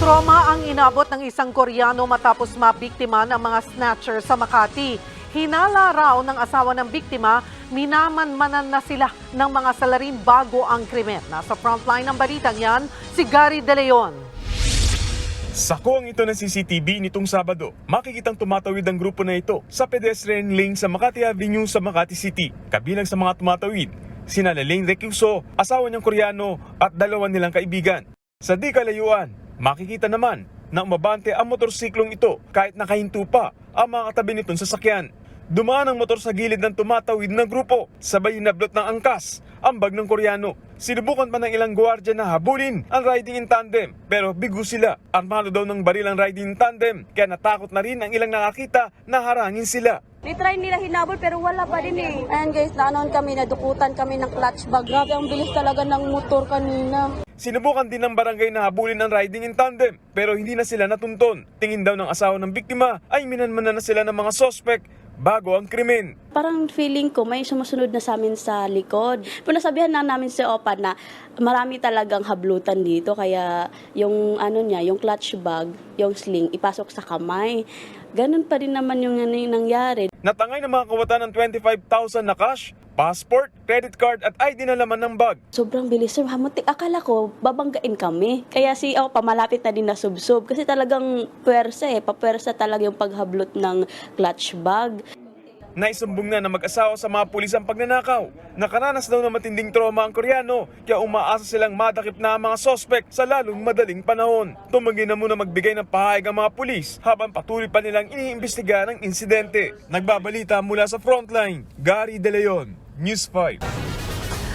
Trauma ang inabot ng isang Koreano matapos mabiktima ng mga snatcher sa Makati. Hinala raw ng asawa ng biktima, minamanmanan na sila ng mga salarin bago ang krimen. Nasa frontline ng balitang yan, si Gary De Leon. Sa kuwang ito ng CCTV nitong Sabado, makikitang tumatawid ang grupo na ito sa pedestrian lane sa Makati Avenue sa Makati City. Kabilang sa mga tumatawid, sina Leng Recluso, asawa niyang Koreano at dalawa nilang kaibigan. Sa di kalayuan, makikita naman na umabante ang motorsiklong ito kahit nakahinto pa ang mga katabi nitong sasakyan. Dumaan ang motor sa gilid ng tumatawid na grupo, sabay hinablot ng angkas ang bag ng Koreano. Sinubukan pa ng ilang gwardiya na habulin ang riding in tandem, pero bigo sila. Armado daw ng baril ang riding in tandem, kaya natakot na rin ang ilang nakakita na harangin sila. Nitry nila hinabol pero wala pa din eh. Ayan guys, naanoon kami, nadukutan kami ng clutch bag. Grabe, ang bilis talaga ng motor kanina. Sinubukan din ng barangay na habulin ang riding in tandem, pero hindi na sila natunton. Tingin daw ng asawa ng biktima ay minanmanan na sila ng mga sospek bago ang krimen. Parang feeling ko may sumusunod na sa amin sa likod. Pero nasabihan na namin si Opa na marami talagang hablutan dito. Kaya yung yung clutch bag, yung sling, ipasok sa kamay. Ganun pa rin naman yung nangyari. Natangay ng mga kawatan ng 25,000 na cash, passport, credit card at ID na laman ng bag. Sobrang bilis, sir. Hamutik, akala ko babanggain kami. Kaya si Opa malapit na din na subsob. Kasi talagang papuwersa talaga yung paghablot ng clutch bag. Naisumbong na ng mag-asawa sa mga pulis ang pagnanakaw. Nakaranas daw ng matinding trauma ang Koreano, kaya umaasa silang madakip na ang mga sospek sa lalong madaling panahon. Tumanggi na muna magbigay ng pahayag ang mga pulis habang patuloy pa nilang iniimbestigahan ang insidente. Nagbabalita mula sa Frontline, Gary De Leon, News 5.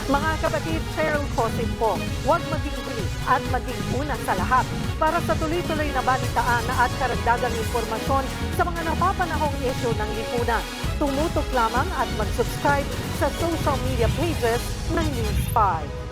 Mga kapatid, Cheryl Cosing po, huwag maging bilis at maging una sa lahat para sa tuloy-tuloy na balitaan at karagdagang impormasyon sa mga napapanahong issue ng lipunan. Tumutok lamang at mag-subscribe sa social media pages ng News 5.